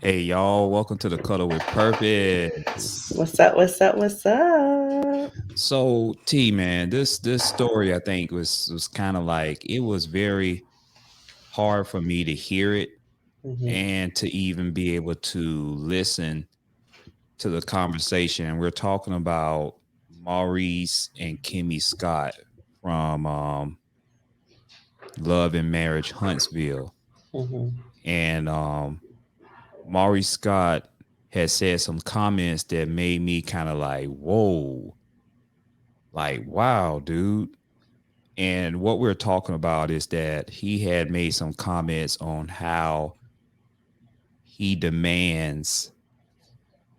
Hey y'all, welcome to the Cuddle with Purpose. What's up? What's up? What's up? So T man, this story I think was kind of like it was very hard for me to hear it Hmm. and to even be able to listen to the conversation. We're talking about Maurice and Kimmi Scott from Love and Marriage Huntsville. Hmm. And Maurice Scott had said some comments that made me kind of like, whoa, like, wow, dude. And what we're talking about is that he had made some comments on how he demands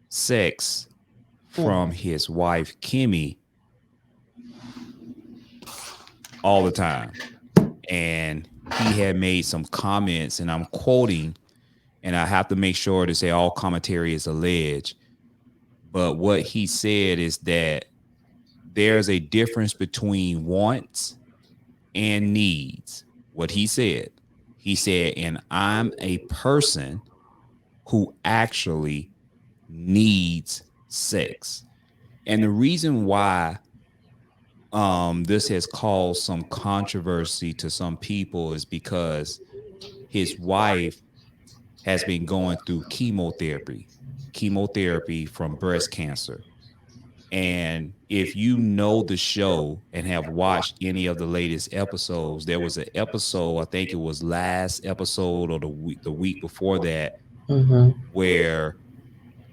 sex from his wife, Kimmi, all the time. And he had made some comments, and I'm quoting, and I have to make sure to say all commentary is alleged. But what he said is that there's a difference between wants and needs. What he said, and I'm a person who actually needs sex. And the reason why this has caused some controversy to some people is because his wife has been going through chemotherapy from breast cancer. And if you know the show and have watched any of the latest episodes, there was an episode, I think it was last episode or the week before that, Hmm. where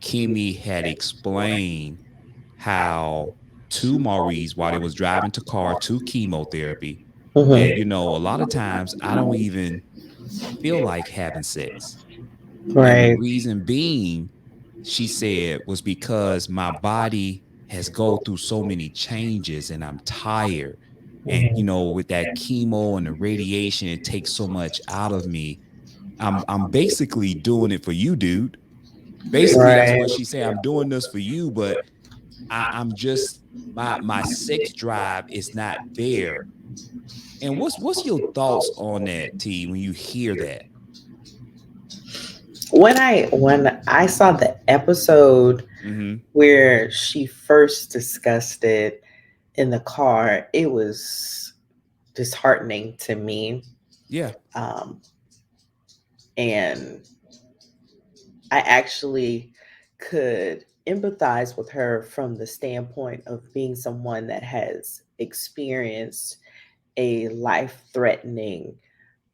Kimmy had explained how to Maurice while they was driving to car to chemotherapy that, Hmm. a lot of times I don't even feel like having sex. And the Right. reason being, she said, was because my body has go through so many changes and I'm tired. And Hmm. with that chemo and the radiation, it takes so much out of me. I'm basically doing it for you, dude. Basically, that's Right. what she said. I'm doing this for you, but I'm just my sex drive is not there. And what's your thoughts on that, T, when you hear that? When I saw the episode Mm-hmm. where she first discussed it in the car, it was disheartening to me. Yeah. Um, and I actually could empathize with her from the standpoint of being someone that has experienced a life threatening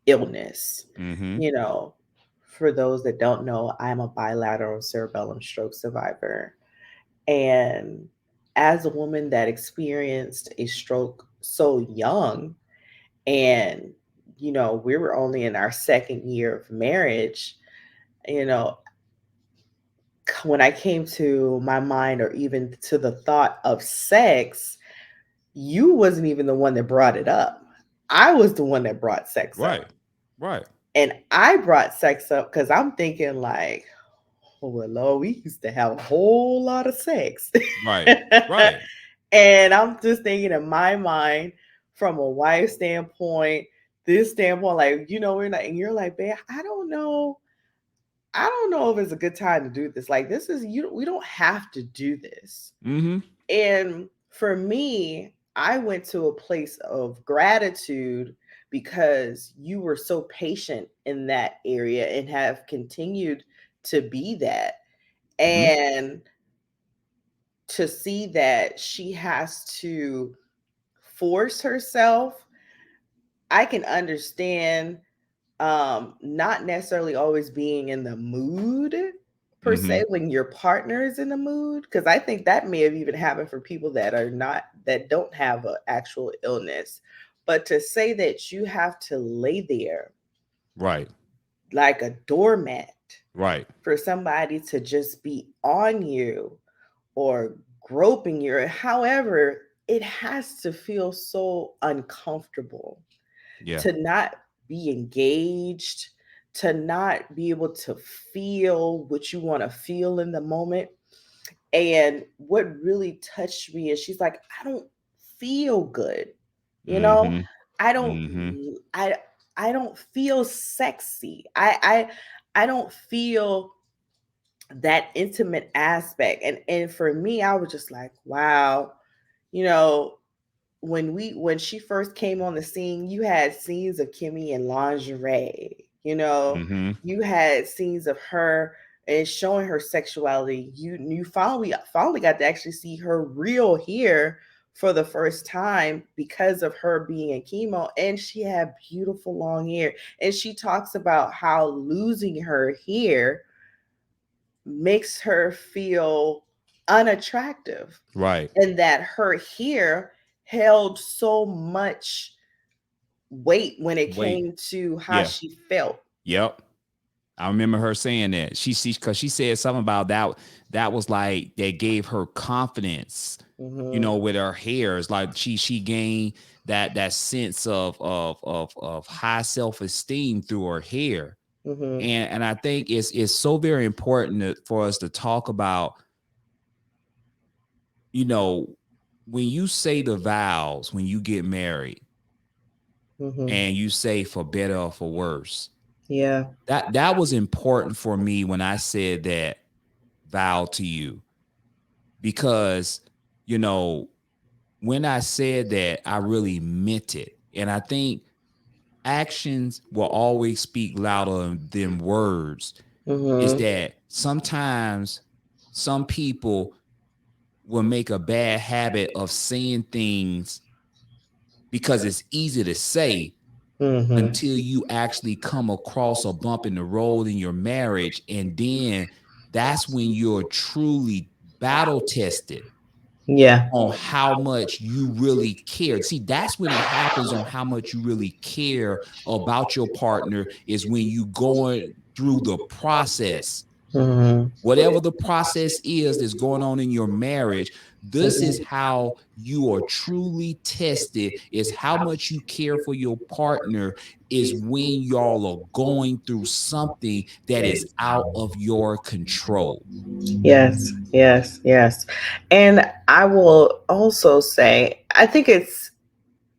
illness. Mm-hmm. You know, for those that don't know, I'm a bilateral cerebellum stroke survivor. And as a woman that experienced a stroke so young, and, we were only in our second year of marriage, you know, when I came to my mind or even to the thought of sex, you wasn't even the one that brought it up. I was the one that brought sex up. Right. Right. And I brought sex up because I'm thinking like, oh, well, Lord, we used to have a whole lot of sex. Right. Right. And I'm just thinking in my mind, from a wife standpoint, this standpoint, like, we're not, and you're like, babe, I don't know. I don't know if it's a good time to do this. Like, this is, we don't have to do this. Mm-hmm. And for me, I went to a place of gratitude because you were so patient in that area and have continued to be that. Mm-hmm. And to see that she has to force herself, I can understand not necessarily always being in the mood per Mm-hmm. se when your partner is in the mood, because I think that may have even happened for people that are not, that don't have an actual illness. But to say that you have to lay there Right. like a doormat Right. for somebody to just be on you or groping you, however, it has to feel so uncomfortable Yeah. to not be engaged, to not be able to feel what you want to feel in the moment. And what really touched me is she's like, I don't feel good. You know, Mm-hmm. I don't Mm-hmm. I I don't feel sexy. I don't feel that intimate aspect. And for me, I was just like, wow, you know, when she first came on the scene, you had scenes of Kimmi in lingerie. You know, Mm-hmm. you had scenes of her and showing her sexuality. You finally got to actually see her real hair for the first time because of her being in chemo, and she had beautiful long hair. And she talks about how losing her hair makes her feel unattractive, Right. and that her hair held so much weight when it Wait. came to how Yeah. she felt. Yep. I remember her saying that. She because she said something about that. That was like that gave her confidence, Hmm. with her hair. It's like she gained that sense of high self-esteem through her hair. Hmm. And I think it's so very important for us to talk about, you know, when you say the vows when you get married Hmm. and you say for better or for worse. Yeah. That was important for me when I said that vow to you, because you know when I said that I really meant it. And I think actions will always speak louder than words. Is Hmm. that sometimes some people will make a bad habit of saying things because it's easy to say, Hmm. until you actually come across a bump in the road in your marriage. And then that's when you're truly battle tested Yeah. on how much you really care. See, that's when it happens, on how much you really care about your partner, is when you going through the process. Hmm. Whatever the process is that's going on in your marriage, this is how you are truly tested, is how much you care for your partner, is when y'all are going through something that is out of your control. Yes, yes, yes. And I will also say, I think it's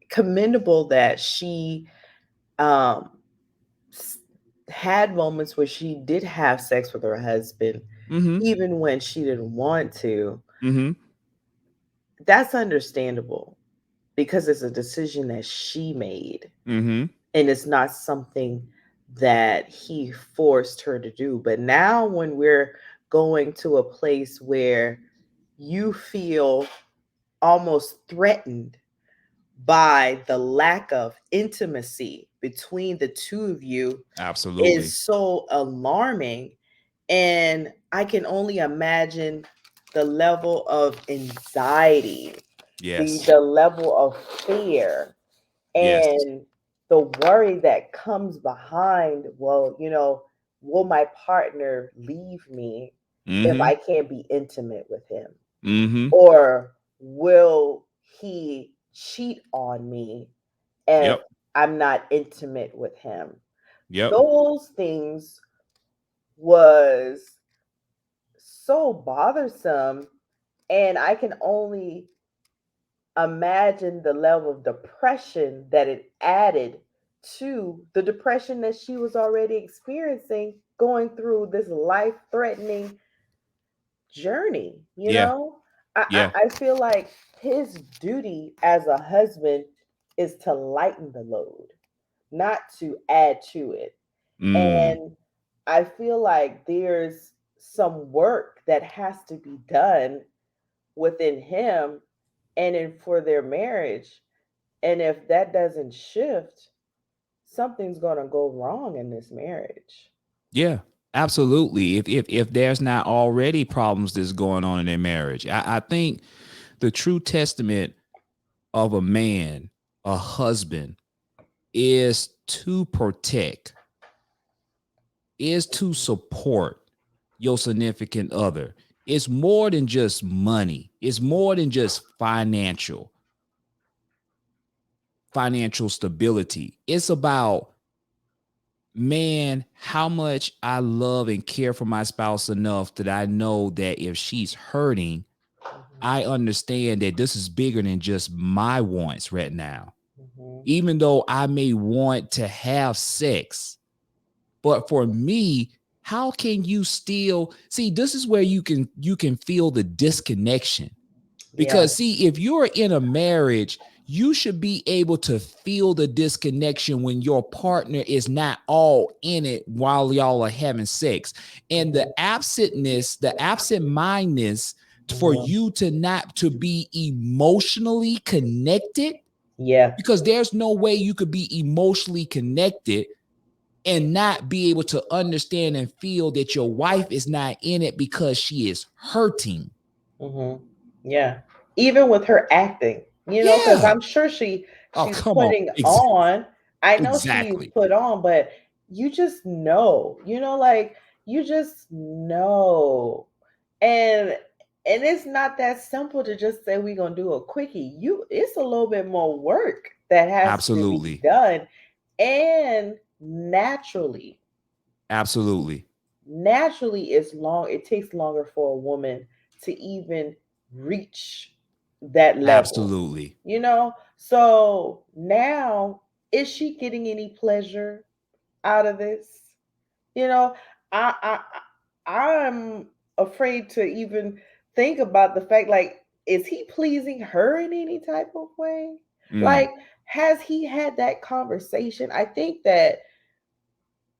commendable that she um, s- had moments where she did have sex with her husband, Mm-hmm. even when she didn't want to. Mm-hmm. That's understandable because it's a decision that she made, Mm-hmm. and it's not something that he forced her to do. But now, when we're going to a place where you feel almost threatened by the lack of intimacy between the two of you, is Absolutely. so alarming. And I can only imagine the level of anxiety, Yes. the level of fear, Yes. and the worry that comes behind. Well, will my partner leave me if Mm-hmm. I can't be intimate with him? Mm-hmm. Or will he cheat on me if Yep. I'm not intimate with him? Yep. Those things was so bothersome, and I can only imagine the level of depression that it added to the depression that she was already experiencing, going through this life threatening journey. Yeah. Yeah. I feel like his duty as a husband is to lighten the load, not to add to it. Mm. And I feel like there's some work that has to be done within him and in for their marriage. And if that doesn't shift, something's going to go wrong in this marriage. Yeah. Absolutely. If there's not already problems that's going on in their marriage, I think the true testament of a man, a husband, is to protect, is to support your significant other. It's more than just money. It's more than just financial stability. It's about, man, how much I love and care for my spouse enough that I know that if she's hurting, I understand that this is bigger than just my wants right now. Mhm. Even though I may want to have sex, but for me, how can you still see? This is where you can feel the disconnection. Yeah. Because see, if you're in a marriage, you should be able to feel the disconnection when your partner is not all in it while y'all are having sex. And the Mhm. absentness, the absent mindedness for Mhm. you to not to be emotionally connected, Yeah. because there's no way you could be emotionally connected and not be able to understand and feel that your wife is not in it because she is hurting. Hmm. Yeah. Even with her acting, because Yeah. I'm sure Oh, she's come on. putting on. I know she's Exactly. put on, but you just know, like you just know. And it's not that simple to just say we're gonna do a quickie. It's a little bit more work that has to be Absolutely. done. And Absolutely. naturally it takes longer for a woman to even reach that level, Absolutely. so now, is she getting any pleasure out of this? you know I'm afraid to even think about the fact, like, is he pleasing her in any type of way? Mm, Like, has he had that conversation? I think that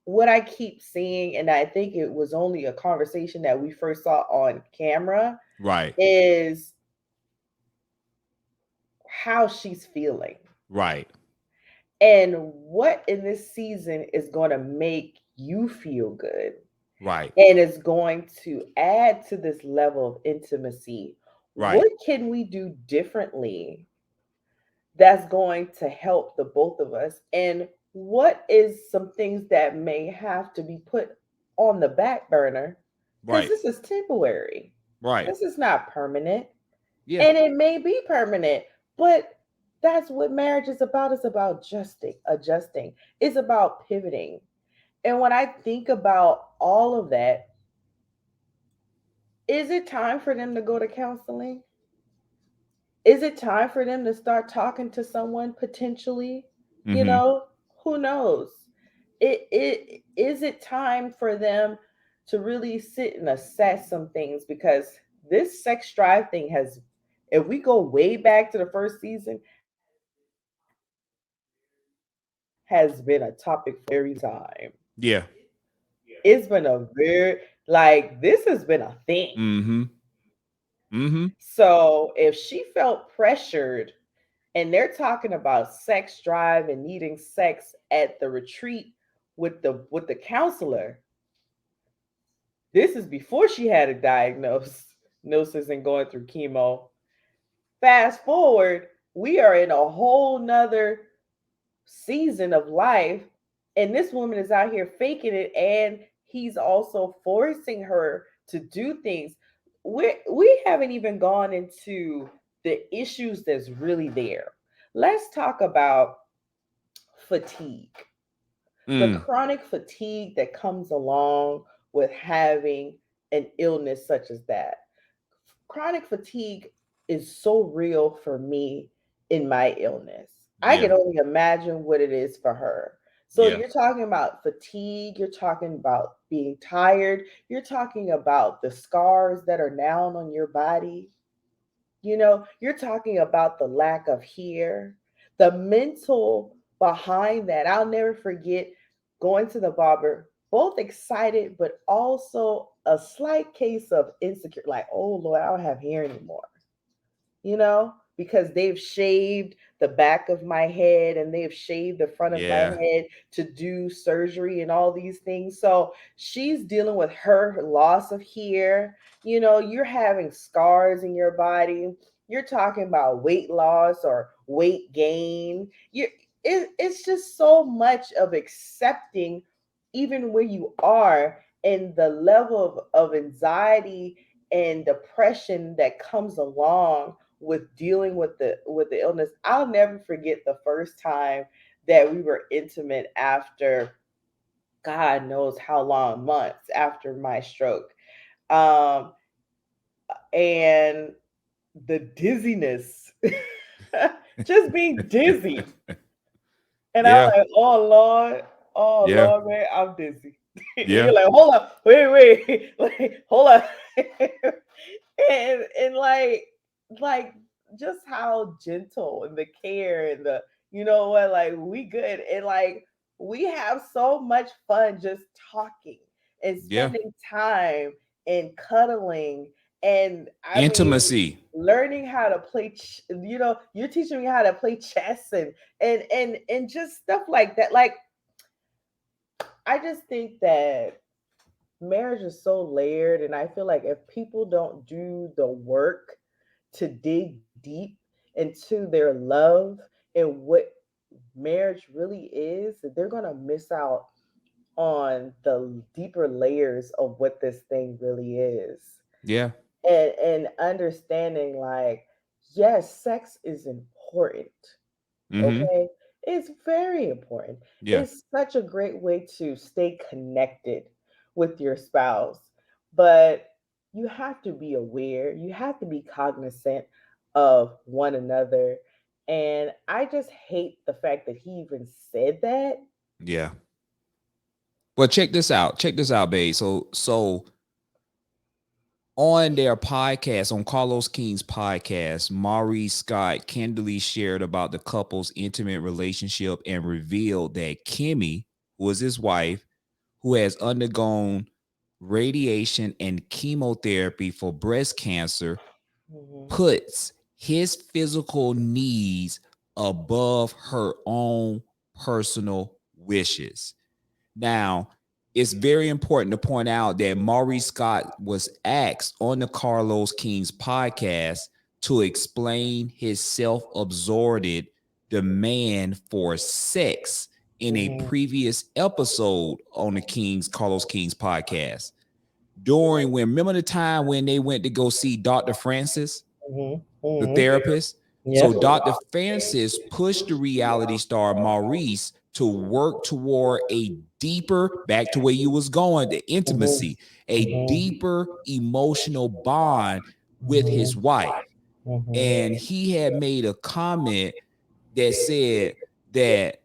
what I keep seeing, and I think it was only a conversation that we first saw on camera, right. is how she's feeling Right. and what in this season is going to make you feel good Right. and is going to add to this level of intimacy. Right. What can we do differently that's going to help the both of us? And what is some things that may have to be put on the back burner? Because Right. this is temporary. Right. This is not permanent. Yeah. And it may be permanent, but that's what marriage is about. It's about adjusting. It's about pivoting. And when I think about all of that, is it time for them to go to counseling? Is it time for them to start talking to someone potentially? You Mm-hmm. know, who knows? It is it time for them to really sit and assess some things, because this sex drive thing has, if we go way back to the first season, has been a topic for a very time. Yeah. It's been a very, like, this has been a thing. Mm-hmm. Mm-hmm. So if she felt pressured, and they're talking about sex drive and needing sex at the retreat with the counselor, this is before she had a diagnosis and going through chemo. Fast forward, we are in a whole nother season of life, and this woman is out here faking it, and he's also forcing her to do things. We haven't even gone into the issues that's really there. Let's talk about fatigue, the Mm. chronic fatigue that comes along with having an illness such as that. Chronic fatigue is so real for me in my illness. I Yeah. can only imagine what it is for her. So Yeah. you're talking about fatigue, you're talking about being tired, you're talking about the scars that are now on your body. You're talking about the lack of hair, the mental behind that. I'll never forget going to the barber, both excited, but also a slight case of insecure, like, oh Lord, I don't have hair anymore, because they've shaved the back of my head and they've shaved the front of my Yeah. head to do surgery and all these things. So she's dealing with her loss of hair. You're having scars in your body. You're talking about weight loss or weight gain. It's just so much of accepting even where you are, and the level of anxiety and depression that comes along with dealing with the illness. I'll never forget the first time that we were intimate after God knows how long, months after my stroke. Um and the dizziness. Just being dizzy. And I'm Yeah. like, oh Yeah. Lord, man, I'm dizzy. Yeah. You're like, hold up, wait, like, hold up. And like just how gentle and the care and the you know what, like we good and like we have so much fun just talking and Yeah. spending time and cuddling. And I mean, Intimacy. learning how to play you're teaching me how to play chess and just stuff like that. Like, I just think that marriage is so layered, and I feel like if people don't do the work to dig deep into their love and what marriage really is, that they're going to miss out on the deeper layers of what this thing really is. Yeah. And understanding, like, yes, sex is important. Mm-hmm. Okay. It's very important. Yeah. It's such a great way to stay connected with your spouse. But you have to be aware, you have to be cognizant of one another. And I just hate the fact that he even said that. Yeah. Well, check this out. Check this out, babe. So on their podcast, on Carlos King's podcast, Maurice Scott candidly shared about the couple's intimate relationship and revealed that Kimmi, who was his wife, who has undergone radiation and chemotherapy for breast cancer, Mhm. puts his physical needs above her own personal wishes. Now, it's very important to point out that Maurice Scott was asked on the Carlos King's podcast to explain his self-absorbed demand for sex in a Mhm. previous episode on the Carlos King's podcast. During when remember the time when they went to go see Dr. Francis, Mhm. the Mhm. therapist. Yep. So Dr. Francis pushed the reality star Maurice to work toward a deeper, back to where you was going, the Mhm. intimacy, a Mhm. deeper emotional bond with his Mhm. wife. Mhm. And he had made a comment that said that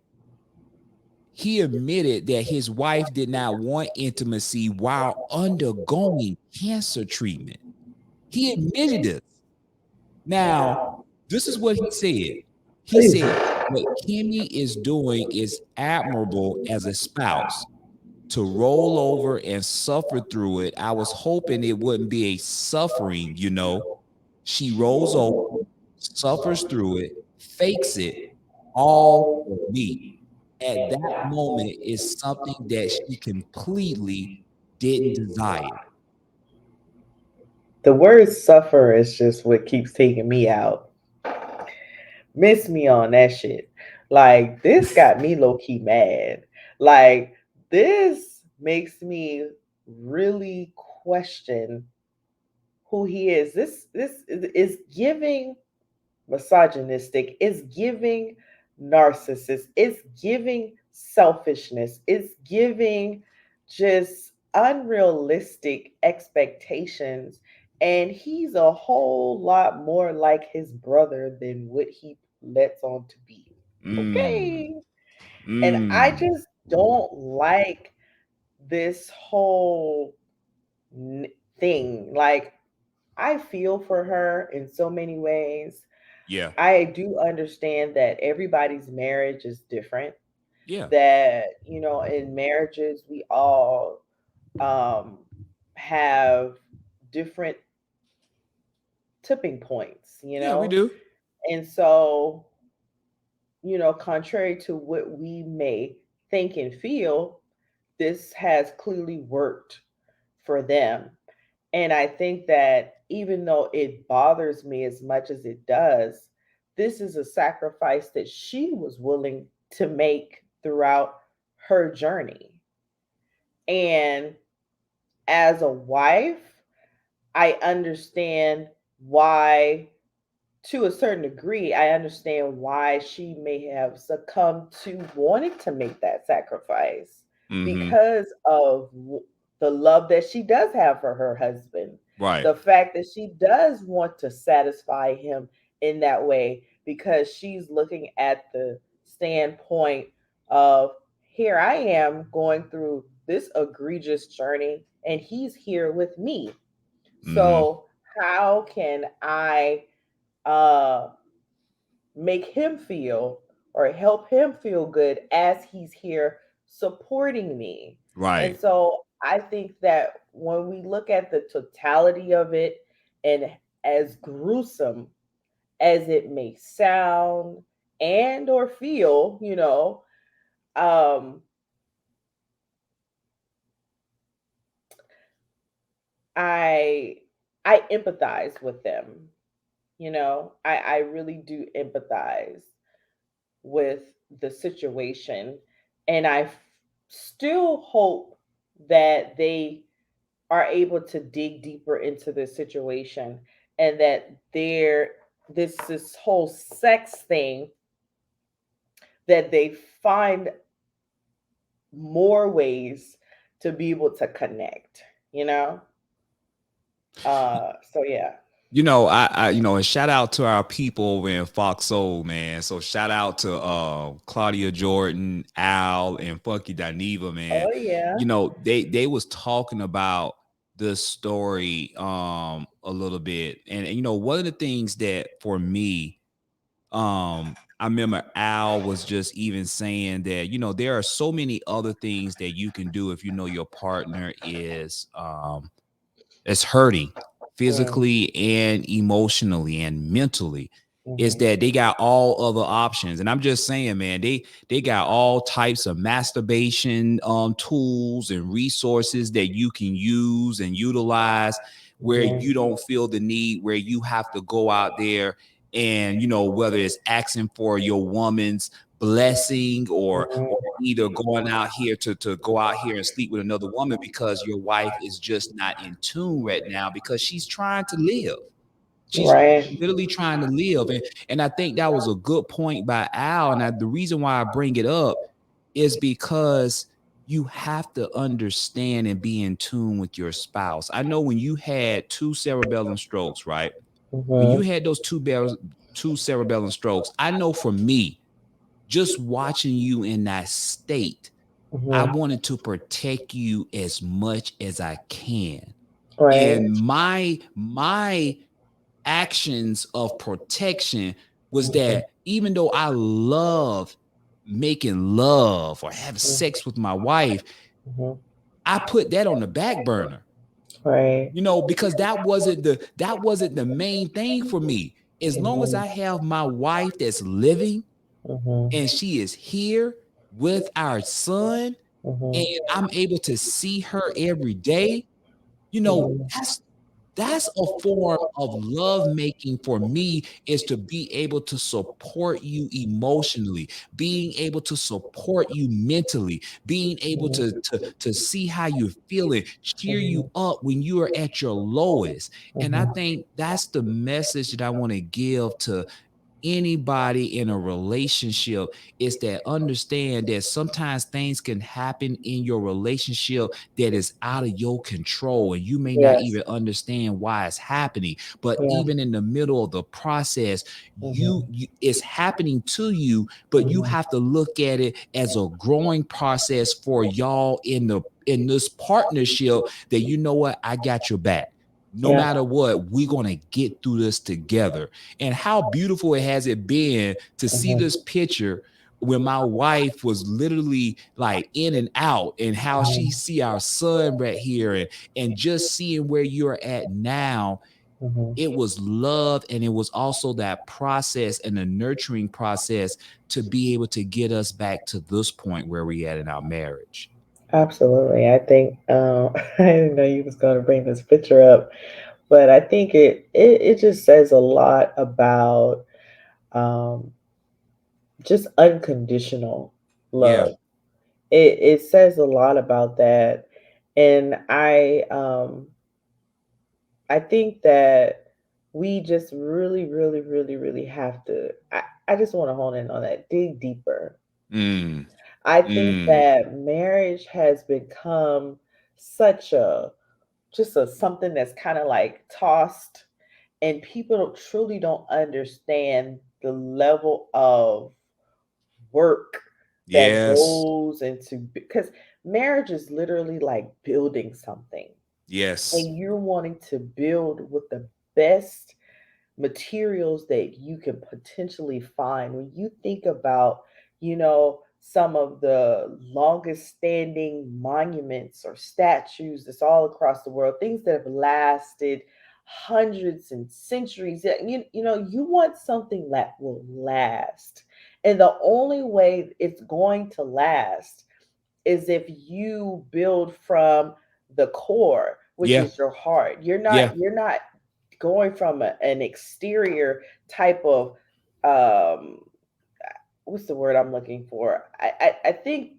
he admitted that his wife did not want intimacy while undergoing cancer treatment. He admitted this. Now, this is what he said. He Please. said, what Kimmy is doing is admirable as a spouse to roll over and suffer through it. I was hoping it wouldn't be a suffering, you know. She rolls over, suffers through it, fakes it all for me. At that moment is something that she completely didn't desire. The word suffer is just what keeps taking me out. Miss me on that shit. Like, this got me low key mad. Like, this makes me really question who he is. This is giving misogynistic, it's giving narcissist, it's giving selfishness, it's giving just unrealistic expectations. And he's a whole lot more like his brother than what he lets on to be. Mm, Okay. And I mm, just don't like this whole thing. Like, I feel for her in so many ways. yeah, I do understand that everybody's marriage is different. yeah, That, in marriages, we all um, have different tipping points, yeah, we do. And so, contrary to what we may think and feel, this has clearly worked for them. And I think that even though it bothers me as much as it does, this is a sacrifice that she was willing to make throughout her journey. And as a wife, I understand why, to a certain degree, I understand why she may have succumbed to wanting to make that sacrifice Mm-hmm. because of the love that she does have for her husband, Right. the fact that she does want to satisfy him in that way, because she's looking at the standpoint of, here I am going through this egregious journey, and he's here with me. Mm-hmm. So how can I uh make him feel or help him feel good as he's here supporting me? And Right. so I think that when we look at the totality of it, and as gruesome as it may sound and or feel, um I I empathize with them. I really do empathize with the situation, and still hope that they are able to dig deeper into this situation, and that this whole sex thing, that they find more ways to be able to connect, you know? So yeah. And shout out to our people over in Fox Soul, man. So shout out to Claudia Jordan, Al, and Funky Dineva, man. Oh yeah. They was talking about this story a little bit. And one of the things that for me, I remember Al was just even saying that, there are so many other things that you can do if you know your partner is hurting Mm, physically and emotionally and mentally, is mhm, that they got all other options. And I'm just saying, man, they got all types of masturbation tools and resources that you can use and utilize, where mhm, you don't feel the need where you have to go out there and, whether it's asking for your woman's blessing, or mhm. either going out here to go out here and sleep with another woman because your wife is just not in tune right now because she's trying to live. She's Right. literally trying to live. And I think that was a good point by Al. And the reason why I bring it up is because you have to understand and be in tune with your spouse. I know when you had two cerebellum strokes, right? When you Mhm, had those two cerebellum strokes, I know for me, just watching you in that state, I mhm. wanted to protect you as much as I can. Right. And my actions of protection was Mhm, that even though I love making love or have mhm, sex with my wife, mhm. I put that on the back burner, Right. because that wasn't the main thing for me. As long as Mhm, I have my wife that's living mhm, and she is here with our son, mhm, and I'm able to see her every day, mhm, that's a form of love making for me, is to be able to support you emotionally, being able to support you mentally, being able to see how you're feeling, cheer you mhm, up when you are at your lowest. And I mhm. think that's the message that I want to give to anybody in a relationship, is that understand that sometimes things can happen in your relationship that is out of your control, and you may not Yes. even understand why it's happening. But Yeah. even in the middle of the process, Mhm, it's happening to you, but you mhm. have to look at it as a growing process for y'all in this partnership, that what, I got your back. No Yeah. matter what, we're going to get through this together. And how beautiful it has it been to see Mhm, this picture when my wife was literally like in and out, and how she mhm, see our son right here, and just seeing where you're at now. mhm. It was love, and it was also that process and the nurturing process to be able to get us back to this point where we at in our marriage. Absolutely. I think I didn't know you was going to bring this picture up, but I think it just says a lot about um, just unconditional Yeah. love. It says a lot about that, and I think that we just really, really, really, really have to. I just want to hone in on that. Dig deeper. Mm, I think mm. that marriage has become such a just a something that's kind of like tossed, and people truly don't understand the level of work that Yes. goes into, because Marriage is literally like building something, Yes. and you're wanting to build with the best materials that you can potentially find. When you think about, some of the longest standing monuments or statues that's all across the world, things that have lasted hundreds and centuries, you want something that will last. And the only way it's going to last is if you build from the core, which Yeah. is your heart. Yeah. You're not going from an exterior type of, um what's the word I'm looking for? I think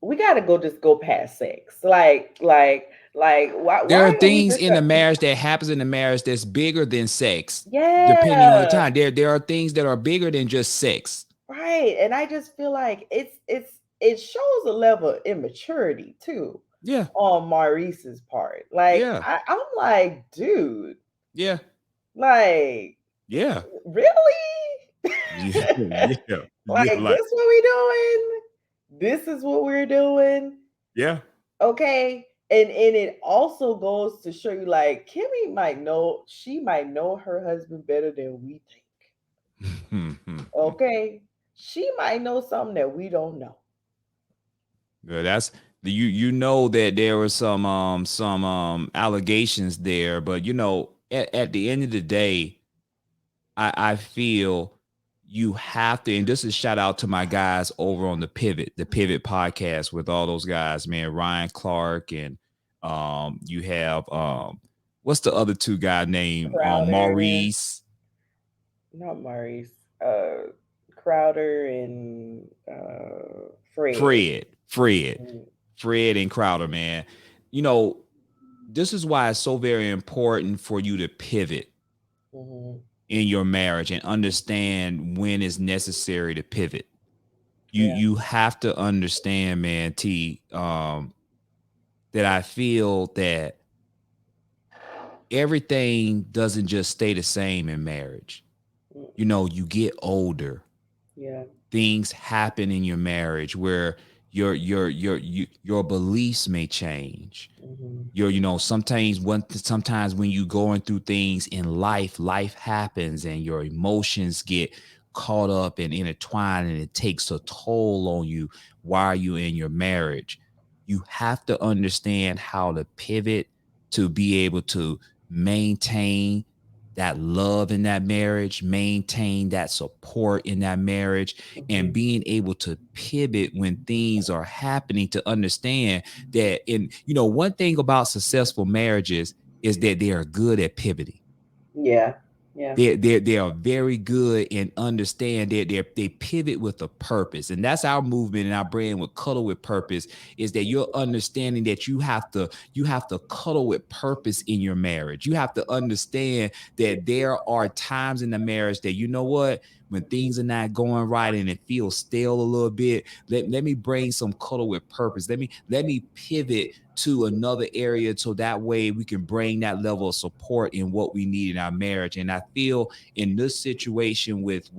we got to go past sex. Like There why are are we things just in the marriage that happens in the marriage that's bigger than sex, depending on the yeah, time. There are things that are bigger than just sex. right. And I just feel like it shows a level of immaturity too Yeah. on Maurice's part. Like Yeah. I'm like, dude, Yeah. like, Yeah. really? Yeah. Yeah. Yeah. Like, Like, this what we doing? This is what we're doing. yeah. Okay. And it also goes to show you, like, she might know her husband better than we think. Okay. She might know something that we don't know. Yeah, that's you know that there were some allegations there, but at the end of the day, I feel you have to, and this is shout out to my guys over on the Pivot podcast with all those guys, man, Ryan Clark and you have what's the other two guy named Crowder, Maurice not Maurice, Crowder and Fred. Fred, Fred, Mhm, Fred and Crowder, man. You know, this is why it's so very important for you to pivot mhm. in your marriage and understand when it's necessary to pivot. You Yeah. you have to understand, man, T, that I feel that everything doesn't just stay the same in marriage. Mm-mm. You get older, Yeah. things happen in your marriage where your beliefs may change. Mhm. Sometimes when you going through things in life happens and your emotions get caught up and intertwined and it takes a toll on you while you're in your marriage. You have to understand how to pivot to be able to maintain that love in that marriage, maintain that support in that marriage, and Mhm. being able to pivot when things are happening to understand that. One thing about successful marriages is that they are good at pivoting. Yeah. Yeah. They are very good and understand that they pivot with a purpose, and that's our movement and our brand with Cuddle with Purpose. Is that you're understanding that you have to cuddle with purpose in your marriage. You have to understand that there are times in the marriage that when things are not going right and it feels stale a little bit, let me bring some cuddle with purpose. Let me pivot to another area so that way we can bring that level of support in what we need in our marriage. And I feel in this situation with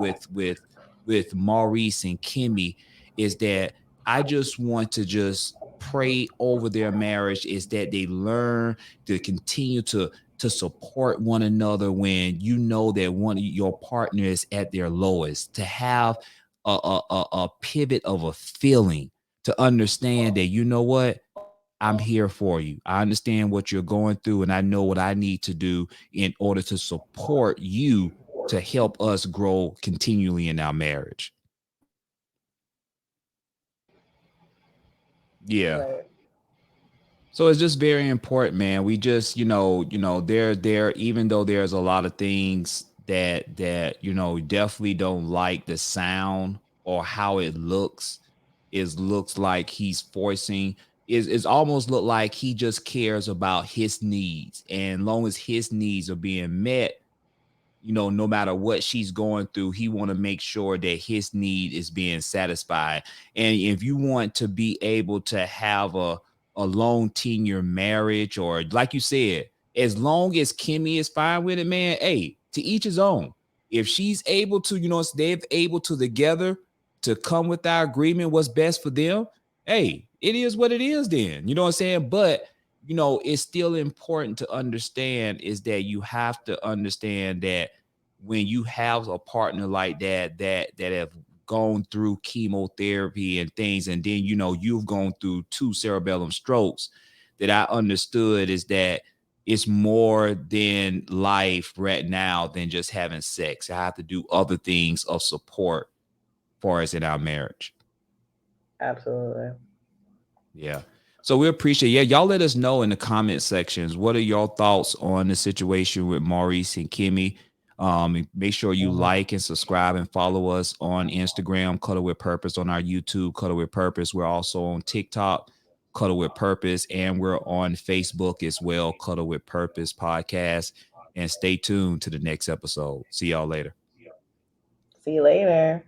Maurice and Kimmi is that I just want to just pray over their marriage is that they learn to continue to support one another when you know that one of your partner is at their lowest, to have a pivot of a feeling, to understand that I'm here for you. I understand what you're going through, and I know what I need to do in order to support you to help us grow continually in our marriage. Yeah. Right. So it's just very important, man. We just, there, even though there's a lot of things that definitely don't like the sound or how it looks, is looks like he's forcing is almost look like he just cares about his needs. And long as his needs are being met, no matter what she's going through, he want to make sure that his need is being satisfied. And if you want to be able to have a long tenure marriage, or like you said, as long as Kimmi is fine with it, man, hey, to each his own. If she's able to, they're able to together to come with our agreement, what's best for them, hey, it is what it is then. You know what I'm saying? But it's still important to understand is that you have to understand that when you have a partner like that have gone through chemotherapy and things, and then you've gone through two cerebellum strokes, that I understood is that it's more than life right now than just having sex. I have to do other things of support for us in our marriage. Absolutely. Yeah. So we appreciate, yeah, y'all let us know in the comment sections. What are your thoughts on the situation with Maurice and Kimmi? Make sure you Mhm. like and subscribe and follow us on Instagram, Cuddle with Purpose, on our YouTube, Cuddle with Purpose. We're also on TikTok, Cuddle with Purpose, and we're on Facebook as well, Cuddle with Purpose Podcast. And stay tuned to the next episode. See y'all later. See you later.